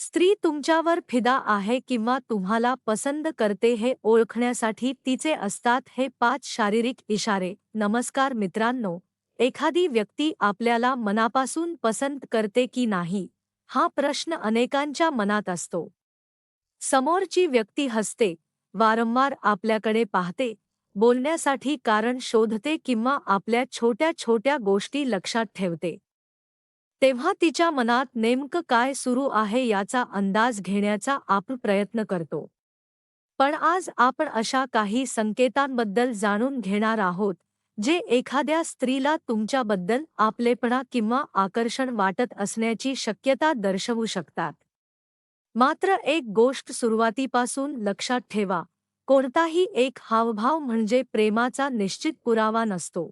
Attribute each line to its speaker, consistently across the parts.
Speaker 1: स्त्री तुमच्यावर फिदा आहे किंवा तुम्हाला पसंत करते हे ओळखण्यासाठी तिचे असतात हे 5 शारीरिक इशारे. नमस्कार मित्रांनो, एखादी व्यक्ती आपल्याला मनापासून पसंत करते की नाही, हा प्रश्न अनेकांच्या मनात असतो. समोरची व्यक्ती हसते, वारंवार आपल्याकडे पाहते, बोलण्यासाठी कारण शोधते किंवा आपल्या छोट्या छोट्या गोष्टी लक्षात ठेवते. तेव्हा तिच्या मनात नेमकं काय सुरू आहे याचा अंदाज घेण्याचा आपण प्रयत्न करतो. पण आज आपण अशा काही संकेतांबद्दल जाणून घेणार आहोत, जे एखाद्या स्त्रीला तुमच्याबद्दल आपलेपणा किंवा आकर्षण वाटत असण्याची शक्यता दर्शवू शकतात. मात्र एक गोष्ट सुरुवातीपासून लक्षात ठेवा, कोणताही एक हावभाव म्हणजे प्रेमाचा निश्चित पुरावा नसतो.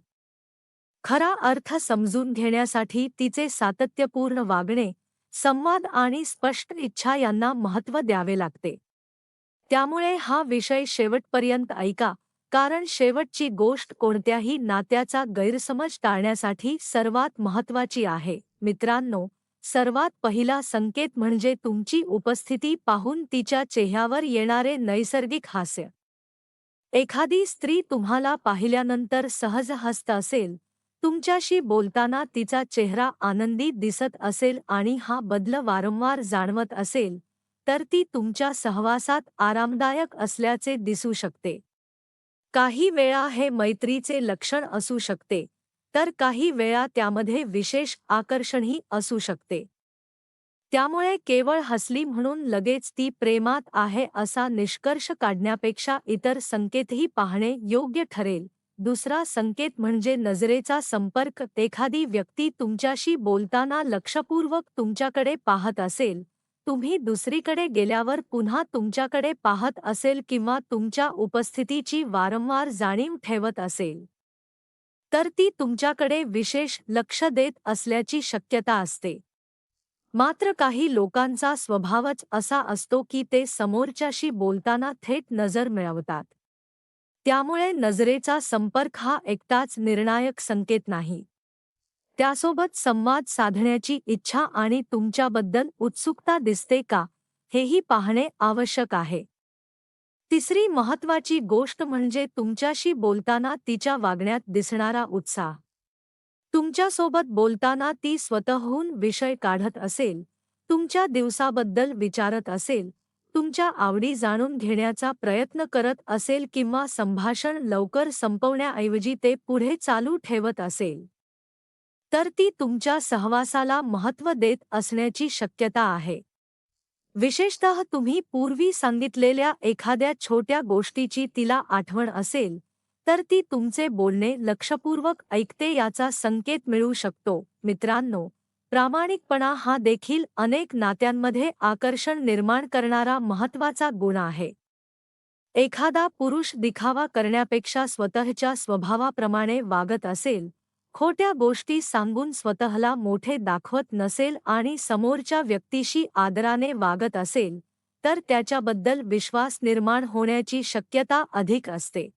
Speaker 1: खरा अर्थ समजून घेण्यासाठी तिचे सातत्यपूर्ण वागणे, संवाद आणि स्पष्ट इच्छा यांना महत्त्व द्यावे लागते. त्यामुळे हा विषय शेवटपर्यंत ऐका, कारण शेवटची गोष्ट कोणत्याही नात्याचा गैरसमज टाळण्यासाठी सर्वात महत्त्वाची आहे. मित्रांनो, सर्वात पहिला संकेत म्हणजे तुमची उपस्थिती पाहून तिच्या चेहऱ्यावर येणारे नैसर्गिक हास्य. एखादी स्त्री तुम्हाला पाहिल्यानंतर सहज हसत असेल, तुमच्याशी बोलताना तिचा चेहरा आनंदी दिसत असेल आणि हा बदल वारंवार जाणवत असेल, तर ती तुमच्या सहवासात आरामदायक असल्याचे दिसू शकते. काही वेळा हे मैत्रीचे लक्षण असू शकते, तर काही वेळा त्यामध्ये विशेष आकर्षणही असू शकते. त्यामुळे केवळ हसली म्हणून लगेच ती प्रेमात आहे असा निष्कर्ष काढण्यापेक्षा इतर संकेतही पाहणे योग्य ठरेल. दुसरा संकेत म्हणजे नजरेचा संपर्क. एखादी व्यक्ती तुमच्याशी बोलताना लक्षपूर्वक तुमच्याकडे पाहत असेल, तुम्ही दुसरीकडे गेल्यावर पुन्हा तुमच्याकडे पाहत असेल किंवा तुमच्या उपस्थितीची वारंवार जाणीव ठेवत असेल, तर ती तुमच्याकडे विशेष लक्ष देत असल्याची शक्यता असते. मात्र काही लोकांचा स्वभावच असा असतो की ते समोरच्याशी बोलताना थेट नजर मिळवतात. त्यामुळे नजरेचा संपर्क हा एकटाच निर्णायक संकेत नाही. त्यासोबत संवाद साधण्याची इच्छा आणि तुमच्याबद्दल उत्सुकता दिसते का, हेही पाहणे आवश्यक आहे. तिसरी महत्त्वाची गोष्ट म्हणजे तुमच्याशी बोलताना तिच्या वागण्यात दिसणारा उत्साह. तुमच्यासोबत बोलताना ती स्वतःहून विषय काढत असेल, तुमच्या दिवसाबद्दल विचारत असेल, तुमच्या आवडी जाणून घेण्याचा प्रयत्न करत असेल किंवा संभाषण लवकर संपवण्याऐवजी ते पुढे चालू ठेवत असेल, तर ती तुमच्या सहवासाला महत्त्व देत असण्याची शक्यता आहे. विशेषतः तुम्ही पूर्वी सांगितलेल्या एखाद्या छोट्या गोष्टीची तिला आठवण असेल, तर ती तुमचे बोलणे लक्षपूर्वक ऐकते याचा संकेत मिळू शकतो. मित्रांनो, प्रामाणिकपणा हा देखील अनेक नात्यांमध्ये आकर्षण निर्माण करणारा महत्त्वाचा गुण आहे. एखादा पुरुष दिखावा करण्यापेक्षा स्वतःच्या स्वभावाप्रमाणे वागत असेल, खोट्या गोष्टी सांगून स्वतःला मोठे दाखवत नसेल आणि समोरच्या व्यक्तीशी आदराने वागत असेल, तर त्याच्याबद्दल विश्वास निर्माण होण्याची शक्यता अधिक असते.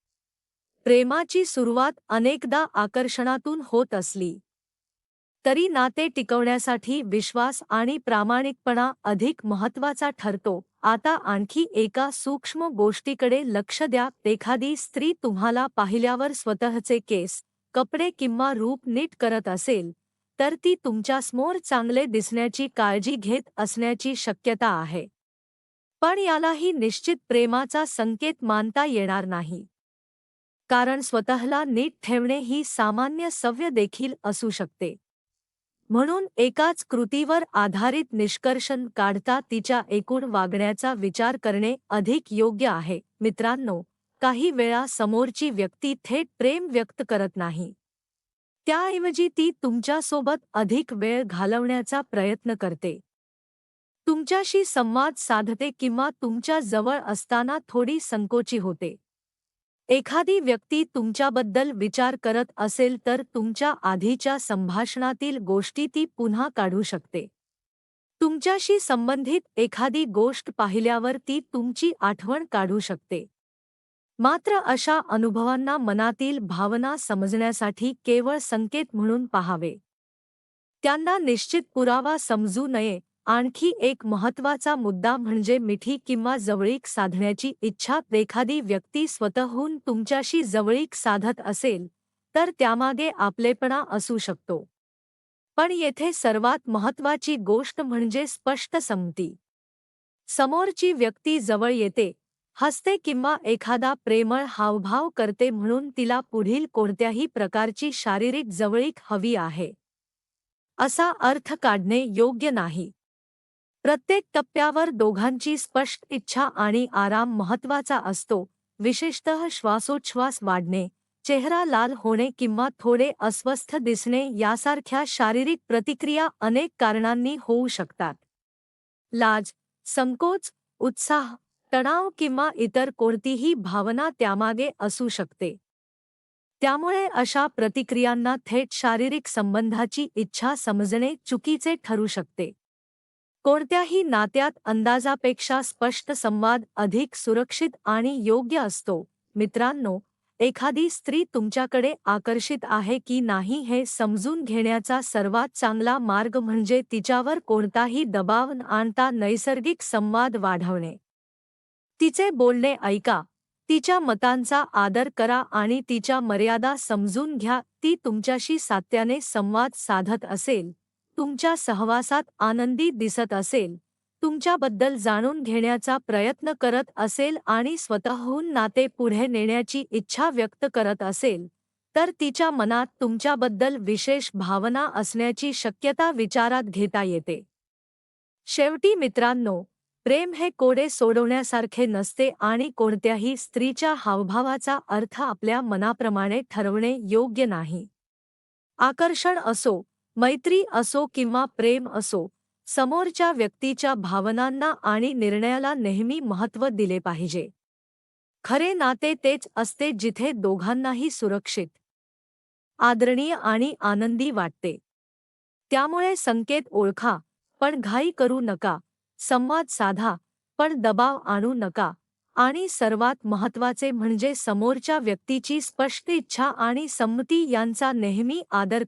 Speaker 1: प्रेमाची सुरुवात अनेकदा आकर्षणातून होत असली तरी नाते टिकवण्यासाठी विश्वास आणि प्रामाणिकपणा अधिक महत्त्वाचा ठरतो. आता आणखी एका सूक्ष्म गोष्टीकडे लक्ष द्या. एखादी स्त्री तुम्हाला पाहिल्यावर स्वतःचे केस, कपडे किंवा रूप नीट करत असेल, तर ती तुमच्यासमोर चांगले दिसण्याची काळजी घेत असण्याची शक्यता आहे. पण यालाही निश्चित प्रेमाचा संकेत मानता येणार नाही. कारण स्वतःला नीट ठेवणे ही सामान्य सवय देखील असू शकते. म्हणून एकाच कृतीवर आधारित निष्कर्ष काढता तिच्या एकूण वागण्याचा विचार करणे अधिक योग्य आहे. मित्रांनो, काही वेळा समोरची व्यक्ती थेट प्रेम व्यक्त करत नाही. त्याऐवजी ती तुमच्यासोबत अधिक वेळ घालवण्याचा प्रयत्न करते. तुमच्याशी संवाद साधते किंवा तुमच्या जवळ असताना थोडी संकोची होते. एखादी व्यक्ती तुमच्याबद्दल विचार करत असेल तर तुमच्या आधीच्या संभाषणातील गोष्टी ती पुन्हा काढू शकते. तुमच्याशी संबंधित एखादी गोष्ट पाहिल्यावर ती तुमची आठवण काढू शकते. मात्र अशा अनुभवांना मनातील भावना समजण्यासाठी केवळ संकेत म्हणून पाहावे. त्यांना निश्चित पुरावा समजू नये आणखी एक महत्त्वाचा मुद्दा म्हणजे मिठी किंवा जवळीक साधण्याची इच्छा. एखादी व्यक्ती स्वतःहून तुमच्याशी जवळीक साधत असेल तर त्यामागे आपलेपणा असू शकतो. पण येथे सर्वात महत्त्वाची गोष्ट म्हणजे स्पष्ट संमती. समोरची व्यक्ती जवळ येते, हसते किंवा एखादा प्रेमळ हावभाव करते म्हणून तिला पुढील कोणत्याही प्रकारची शारीरिक जवळीक हवी आहे असा अर्थ काढणे योग्य नाही. प्रत्येक टप्प्यावर दोघांची स्पष्ट इच्छा आणि आराम महत्त्वाचा असतो. विशेषतः श्वासोच्छ्वास वाढणे, चेहरा लाल होणे किंवा थोडे अस्वस्थ दिसणे यासारख्या शारीरिक प्रतिक्रिया अनेक कारणांनी होऊ शकतात. लाज, संकोच, उत्साह, तणाव किंवा इतर कोणतीही भावना त्यामागे असू शकते. त्यामुळे अशा प्रतिक्रियांना थेट शारीरिक संबंधाची इच्छा समजणे चुकीचे ठरू शकते. कोणत्याही नात्यात अंदाजापेक्षा स्पष्ट संवाद अधिक सुरक्षित आणि योग्य असतो. मित्रांनो, एखादी स्त्री तुमच्याकडे आकर्षित आहे की नाही हे समजून घेण्याचा सर्वात चांगला मार्ग म्हणजे तिच्यावर कोणताही दबाव न आणता नैसर्गिक संवाद वाढवणे. तिचे बोलणे ऐका, तिच्या मतांचा आदर करा आणि तिच्या मर्यादा समजून घ्या. ती तुमच्याशी सातत्याने संवाद साधत असेल, तुमच्या सहवासात आनंदी दिसत असेल, तुमच्याबद्दल जाणून घेण्याचा प्रयत्न करत असेल आणि स्वतःहून नाते पुढे नेण्याची इच्छा व्यक्त करत असेल, तर तिच्या मनात तुमच्याबद्दल विशेष भावना असण्याची शक्यता विचारात घेता येते. शेवटी मित्रांनो, प्रेम हे कोडे सोडवण्यासारखे नसते आणि कोणत्याही स्त्रीच्या हावभावाचा अर्थ आपल्या मनाप्रमाणे ठरवणे योग्य नाही. आकर्षण असो, मैत्री असो किंवा प्रेम असो, समोरच्या व्यक्तीच्या भावनांना आणि निर्णयाला नेहमी महत्त्व दिले पाहिजे. खरे नाते तेच असते जिथे दोघांनाही सुरक्षित, आदरणीय आणि आनंदी वाटते. त्यामुळे संकेत ओळखा, पण घाई करू नका. संवाद साधा, पण दबाव आणू नका. आणि सर्वात महत्त्वाचे म्हणजे समोरच्या व्यक्तीची स्पष्ट इच्छा आणि संमती यांचा नेहमी आदर